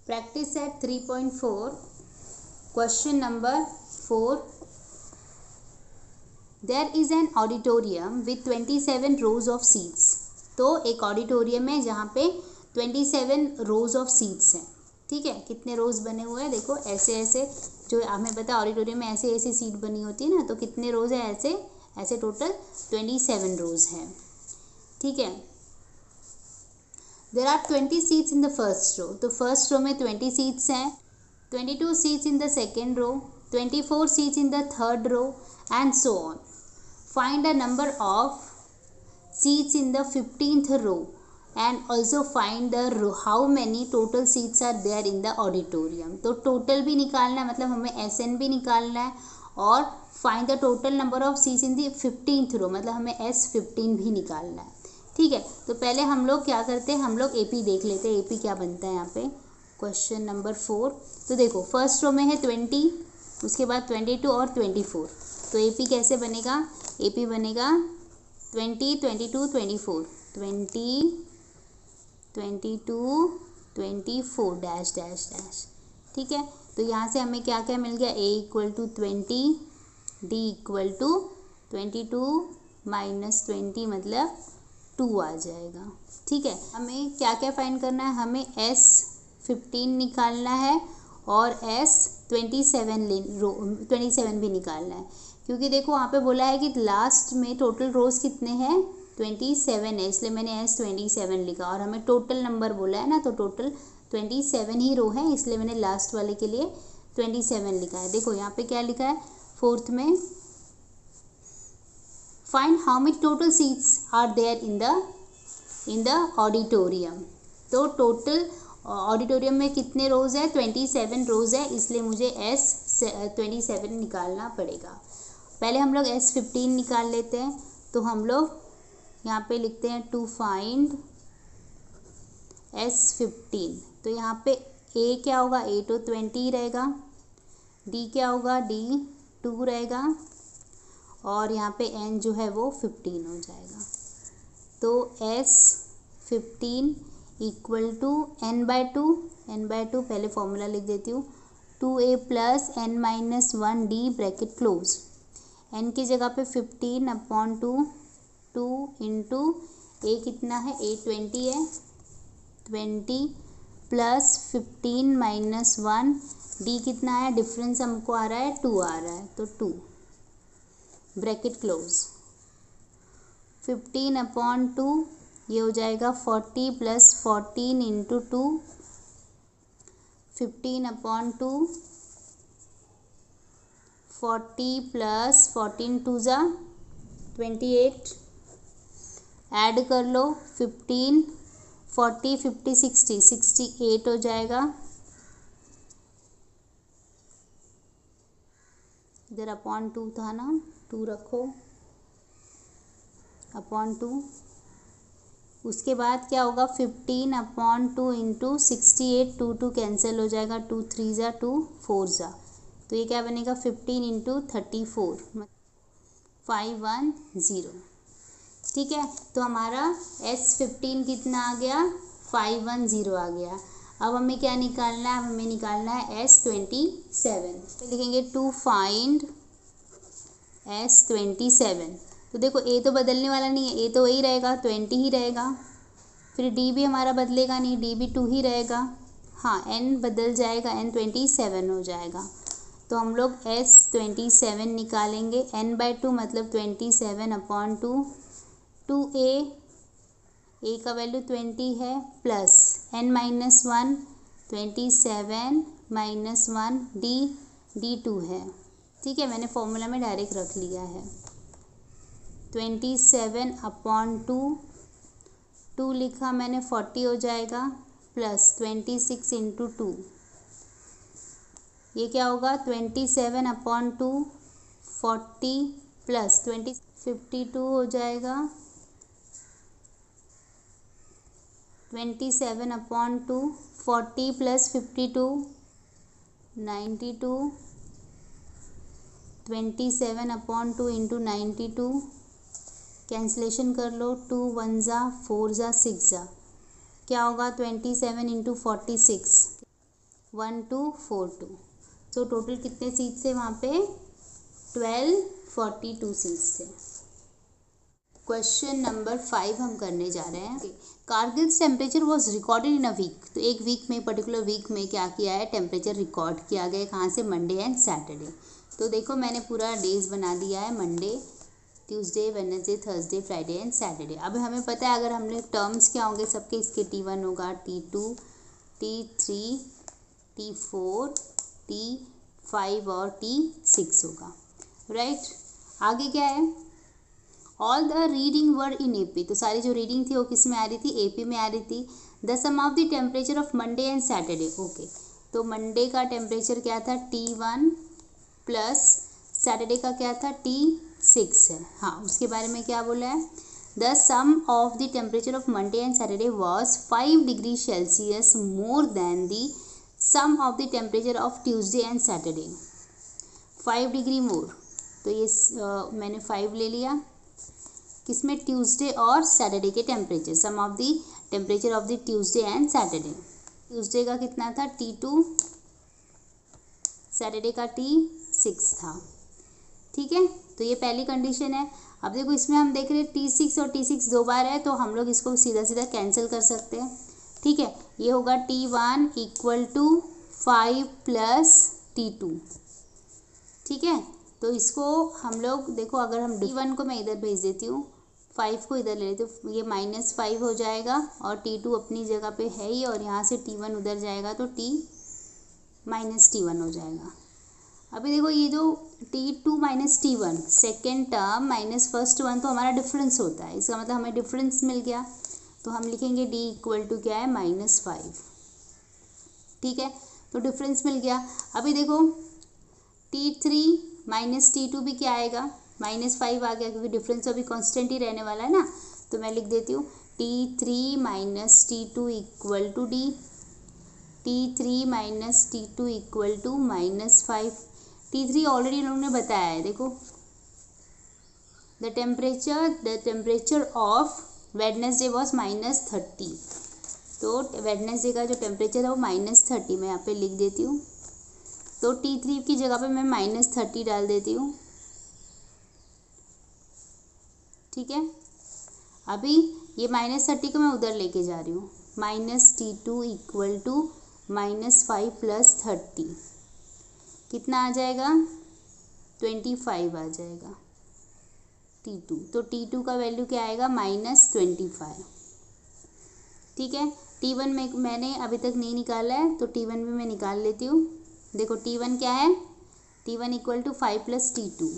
Practice set 3.4. Question number 4. There is an auditorium with 27 rows of seats. तो एक auditorium है जहाँ पे 27 रोज ऑफ सीट्स हैं. ठीक है, कितने रोज बने हुए हैं देखो, ऐसे ऐसे जो हमें पता है ऑडिटोरियम में ऐसे ऐसी सीट बनी होती है ना, तो कितने रोज है, ऐसे ऐसे टोटल 27 रोज हैं. ठीक है. There are 20 seats in the first row. तो फर्स्ट रो में 20 सीट्स हैं, 22 seats in the second row, 24 seats in the third row and so on. Find a number of seats in the 15th row and also find the row how many total seats are there in the auditorium. तो total भी निकालना है, मतलब हमें SN भी निकालना है, और find the total number of seats in the 15th रो, मतलब हमें S15 भी निकालना है. ठीक है, तो पहले हम लोग क्या करते हैं, हम लोग AP देख लेते हैं. AP क्या बनता है यहाँ पे. Question number 4. तो देखो फर्स्ट रो में है 20, उसके बाद 22 और 24. तो AP कैसे बनेगा, AP बनेगा 20, 22, 24, 20, 22, 24 डैश डैश डैश. ठीक है, तो यहाँ से हमें क्या क्या मिल गया, A equal to 20, D equal to 22 minus 20 मतलब 2 आ जाएगा. ठीक है, हमें क्या क्या फाइंड करना है, हमें S15 निकालना है और S27 भी निकालना है, क्योंकि देखो वहाँ पे बोला है कि लास्ट में टोटल रोज कितने हैं, 27 है, इसलिए मैंने S27 लिखा. और हमें टोटल नंबर बोला है ना, तो टोटल 27 ही रो है, इसलिए मैंने लास्ट वाले के लिए 27 लिखा है. देखो यहाँ पे क्या लिखा है फोर्थ में, find how much total seats are there in the auditorium. तो टोटल ऑडिटोरियम में कितने रोज है, 27 रोज है, इसलिए मुझे S27 निकालना पड़ेगा. पहले हम लोग S15 निकाल लेते हैं. तो हम लोग यहाँ पे लिखते हैं टू फाइंड S15. तो यहाँ पे A क्या होगा, A तो 20 ही रहेगा, D क्या होगा, D 2 रहेगा, और यहाँ पे N जो है वो 15 हो जाएगा. तो S15 equal to N/2, N/2 पहले फॉर्मूला लिख देती हूँ, 2A plus N minus 1D bracket close. N की जगह पे 15/2, 2 इंटू A कितना है, A 20 है, 20 प्लस 15 माइनस 1, D कितना है, डिफरेंस हमको आ रहा है 2 आ रहा है, तो 2 ब्रैकेट क्लोज. 15/2 ये हो जाएगा 40 प्लस 14 इंटू 2, 15/2, 40 प्लस 14 2 ज़ा 28, ऐड कर लो 15, 40, 50, 60, 68 हो जाएगा. इधर अपॉन 2 था ना, 2 रखो अपॉन 2. उसके बाद क्या होगा, 15/2 इंटू 68, 2 कैंसिल हो जाएगा, 2 3 ज़ा 2 4 ज़ा, तो ये क्या बनेगा 15 इंटू 34 510. ठीक है, तो हमारा S15 कितना आ गया, 510 आ गया. अब हमें क्या निकालना है, हमें निकालना है S27. तो लिखेंगे टू फाइंड S27. तो देखो A तो बदलने वाला नहीं है, A तो वही रहेगा, 20 ही रहेगा. फिर D भी हमारा बदलेगा नहीं, D भी 2 ही रहेगा. हाँ, N बदल जाएगा, N 27 हो जाएगा. तो हम लोग S27 निकालेंगे. N/2 मतलब 27/2, 2A, A का वैल्यू 20 है, plus N minus 1, 27 minus 1, D 2 है. ठीक है, मैंने फॉर्मूला में डायरेक्ट रख लिया है. 27/2, 2 लिखा मैंने, 40 हो जाएगा, प्लस 26 इंटू 2, ये क्या होगा 27/2, 40 प्लस 20 52 हो जाएगा. 27/2, 40 प्लस 52 92, 27/2 इंटू 92, कैंसिलेशन कर लो, 2 1 ज़ा 4 ज़ा 6 ज़ा, क्या होगा 27 इंटू 46, 1242। सो टोटल कितने सीट्स थे वहाँ पे? 1242 सीट्स थे। क्वेश्चन नंबर 5 हम करने जा रहे हैं। Kargil's temperature was recorded in a week. तो एक वीक में, पर्टिकुलर वीक में क्या किया है, टेम्परेचर रिकॉर्ड किया गया। कहाँ से? Monday and Saturday. तो देखो मैंने पूरा डेज बना दिया है, Monday, Tuesday, Wednesday, Thursday, Friday and Saturday. अब हमें पता है अगर हमने टर्म्स क्या होंगे सबके, इसके T1 होगा, T2, T3, T4, T5 और T6 होगा, राइट। आगे क्या है? All the reading were in AP। तो सारी जो रीडिंग थी वो किस में आ रही थी? AP में आ रही थी। The sum of the temperature of Monday and Saturday. Okay, तो मंडे का टेम्परेचर क्या था? T1 प्लस सैटरडे का क्या था? T6 है। हाँ, उसके बारे में क्या बोला है? The sum of the temperature of Monday and Saturday was 5 degree Celsius more than the sum of the temperature of Tuesday and Saturday. 5 degree more. तो ये मैंने 5 ले लिया, किसमें? ट्यूसडे और सैटरडे के temperature, sum of the temperature of the Tuesday and Saturday. Tuesday का कितना था? T2, सैटरडे का T6 था, ठीक है। तो ये पहली कंडीशन है। अब देखो इसमें हम देख रहे हैं T6 और T6 दो बार है, तो हम लोग इसको सीधा सीधा कैंसिल कर सकते हैं, ठीक है। ये होगा T1 equal to 5 plus T2, ठीक है। तो इसको हम लोग देखो, अगर हम T1 को मैं इधर भेज देती हूँ, 5 को इधर ले लेती हूँ, ये -5 हो जाएगा और T2 अपनी जगह पे है ही, और यहाँ से T1 उधर जाएगा तो T-T1 हो जाएगा। अभी देखो ये जो T2 minus T1 second term minus first one, तो हमारा डिफरेंस होता है, इसका मतलब हमें डिफरेंस मिल गया। तो हम लिखेंगे D इक्वल टू क्या है? -5, ठीक है। तो डिफरेंस मिल गया। अभी देखो T3 माइनस T2 भी क्या आएगा? -5 आ गया, क्योंकि डिफरेंस अभी कांस्टेंट ही रहने वाला है ना। तो मैं लिख देती हूँ T3 minus T2 equal to D। T3 minus T2 equal to -5। T3 already लोगों ने बताया है, देखो the temperature of Wednesday was -30। तो वेडनेसडे का जो टेम्परेचर है वो -30 मैं यहाँ पे लिख देती हूँ। तो T3 की जगह पे मैं -30 डाल देती हूँ, ठीक है। अभी ये -30 को मैं उधर लेके जा रही हूँ, -T2 इक्वल टू -5 प्लस 30 कितना आ जाएगा? 25 आ जाएगा T2। तो T2 का वैल्यू क्या आएगा? -25, ठीक है। T1 में मैंने अभी तक नहीं निकाला है, तो T1 भी मैं निकाल लेती हूँ। देखो T1 क्या है? T1 equal to 5 plus T2।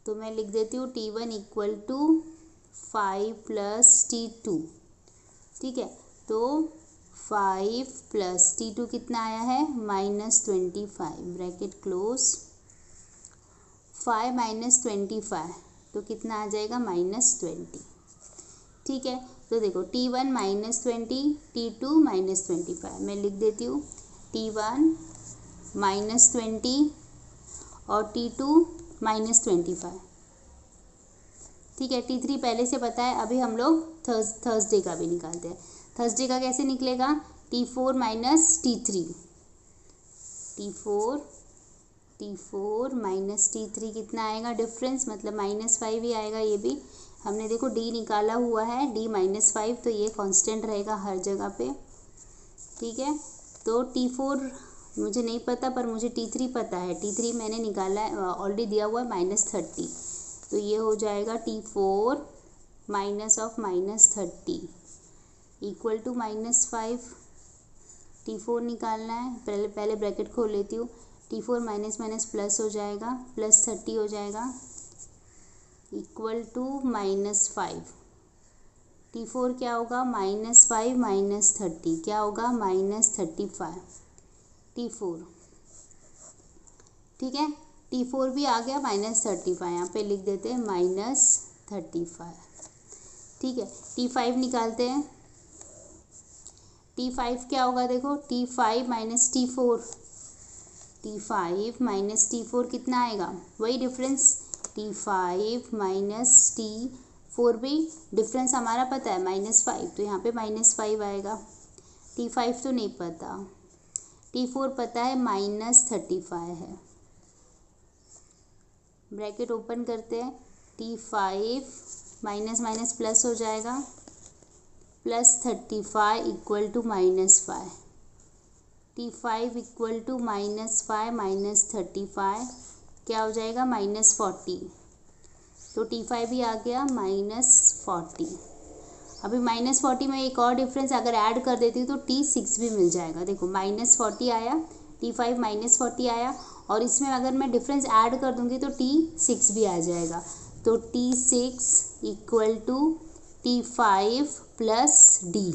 तो मैं लिख देती हूँ T1 equal to 5 plus T2, ठीक है। तो 5 प्लस T2 कितना आया है? -25, ब्रैकेट क्लोज। 5 माइनस 25 तो कितना आ जाएगा? -20, ठीक है। तो देखो T1 -20, T2 -25, मैं लिख देती हूँ T1 -20 और T2 -25, ठीक है। T3 पहले से पता है। अभी हम लोग थर्सडे का भी निकालते हैं। थर्सडे का कैसे निकलेगा? T4 minus T3, T4 minus T3 कितना आएगा? डिफरेंस मतलब -5 ही आएगा। ये भी हमने देखो D निकाला हुआ है, D -5, तो ये कांस्टेंट रहेगा हर जगह पे, ठीक है। तो T4 मुझे नहीं पता, पर मुझे T3 पता है। T3 मैंने निकाला है, ऑलरेडी दिया हुआ है -30, तो ये हो जाएगा T4 minus of -30 equal to -5। T4 निकालना है, पहले ब्रैकेट खोल लेती हूँ। T4 माइनस माइनस प्लस हो जाएगा, +30 हो जाएगा इक्वल टू -5। T4 क्या होगा? -5 माइनस 30 क्या होगा? -35 T4, ठीक है। T4 भी आ गया -35, यहाँ पे लिख देते हैं -35, ठीक है। T5 निकालते हैं। T5 क्या होगा? देखो T5 minus T4, T5 minus T4 कितना आएगा? वही डिफरेंस, T5 माइनस T4 भी डिफरेंस हमारा पता है -5, तो यहाँ पे -5 आएगा। T5 तो नहीं पता, T4 पता है -35 है। ब्रैकेट ओपन करते हैं, T5 माइनस माइनस प्लस हो जाएगा, +35 equal to -5। T5 equal to -5 -35 क्या हो जाएगा, -40। तो T5 भी आ गया -40। अभी -40 में एक और डिफरेंस अगर ऐड कर देती हूँ तो T6 भी मिल जाएगा। देखो -40 आया, T5 -40 आया, और इसमें अगर मैं डिफरेंस ऐड कर दूँगी तो T6 भी आ जाएगा। तो T6 equal to T5 plus D।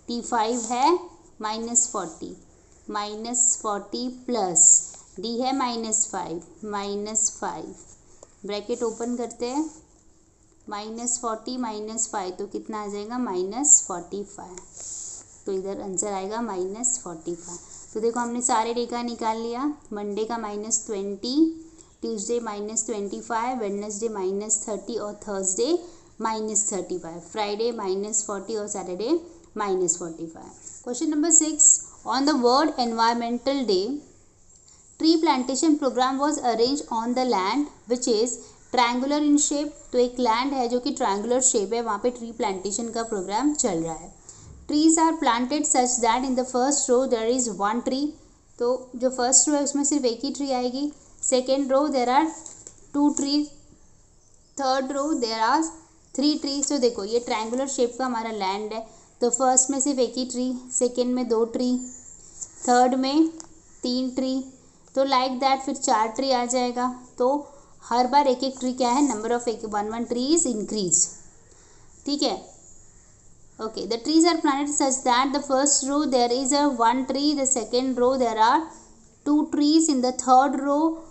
T5 है -40 प्लस D है -5 ब्रैकेट ओपन करते हैं, -40 -5 तो कितना आ जाएगा, -45। तो इधर आंसर आएगा -45। तो देखो हमने सारे डे का निकाल लिया। मंडे का -20, ट्यूसडे -25, वेडनेसडे -30 और थर्सडे -35, फ्राइडे -40 और Saturday -45। Question number 6, on the world environmental day tree plantation programme was arrange on the land which is triangular in shape. तो एक लैंड है जो कि ट्रायंगुलर शेप है, वहाँ पे ट्री प्लांटेशन का प्रोग्राम चल रहा है। Trees are planted such that in the first row there is 1 tree. तो जो फर्स्ट रो है उसमें सिर्फ एक ही ट्री आएगी। Second row there are 2 tree, third row there are 3 tree. तो देखो ये ट्रायंगुलर शेप का हमारा लैंड है, तो फर्स्ट में सिर्फ एक ही ट्री, सेकेंड में 2 ट्री, थर्ड में 3 ट्री, तो लाइक दैट फिर 4 ट्री आ जाएगा। तो हर बार एक एक ट्री क्या है, number of 1 tree is increase. ठीक है, okay. The trees are planted such that the first row there is 1 tree, the second row there are 2 trees, in the third row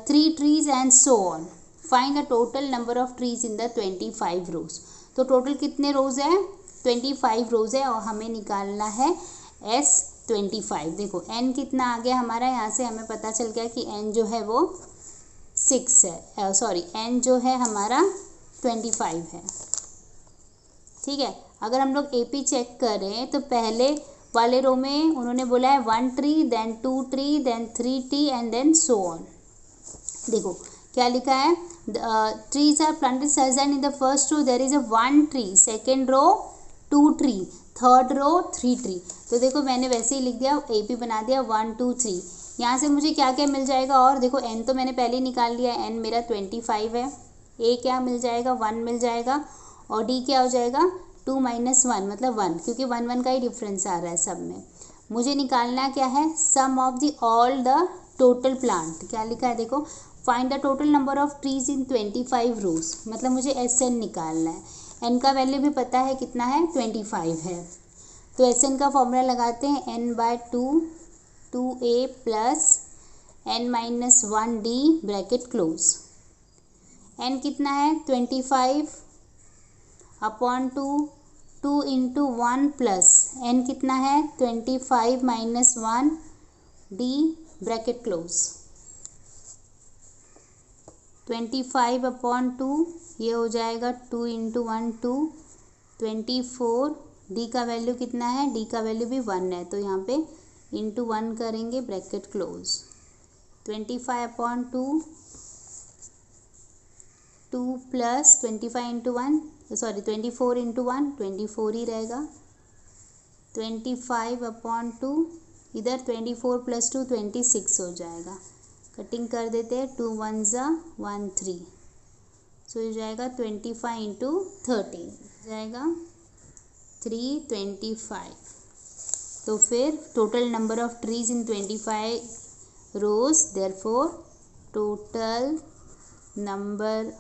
3 trees and so on. Find the total number of trees in the 25 rows. तो total कितने रोज है, 25 रोज है, और हमें निकालना है S25। देखो n कितना आ गया हमारा, यहाँ से हमें पता चल गया कि n जो है वो 6 है, सॉरी n जो है हमारा 25 है। ठीक है, अगर हम लोग AP चेक करें तो पहले वाले रो में उन्होंने बोला है 1 tree, then 2 tree, then 3 tree and then so on. देखो क्या लिखा है, trees are planted such that in the first row there is 1 tree, second row 2 tree, third row 3 tree. तो देखो मैंने वैसे ही लिख दिया, AP बना दिया 1 2 3। यहाँ से मुझे क्या क्या मिल जाएगा, और देखो n तो मैंने पहले ही निकाल लिया, n मेरा 25 है, A क्या मिल जाएगा, 1 मिल जाएगा, और D क्या हो जाएगा 2 - 1 मतलब 1, क्योंकि 1 1 का ही डिफरेंस आ रहा है सब में। मुझे निकालना क्या है, sum of the all the total plant. क्या लिखा है देखो, find the total number of trees in 25 rows, मतलब मुझे SN निकालना है। n का वैल्यू भी पता है कितना है, 25 है। तो SN का फॉर्मूला लगाते हैं, n/2 2A plus n - 1D bracket close. n कितना है 25 अपॉन 2 इंटू 1 प्लस n कितना है 25 - 1D ब्रैकेट क्लोज। 25 अपॉन 2 ये हो जाएगा 2 इंटू 1 2, 24। D का वैल्यू कितना है, D का वैल्यू भी 1 है, तो यहाँ पे इंटू 1 करेंगे bracket close. 25 upon 2 2 plus 25 into 1, sorry 24 into 1 24 ही रहेगा। 25 अपॉन 2, इधर 24 प्लस 2 26 हो जाएगा। कटिंग कर देते हैं, 2 1 ज़ा 1 3, सो हो जाएगा 25 इंटू 13 जाएगा 325। तो फिर total number of trees in 25 rows, therefore total number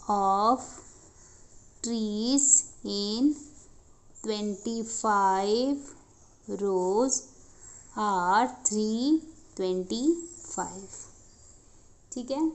of trees in 25 rows are 325। ठीक है।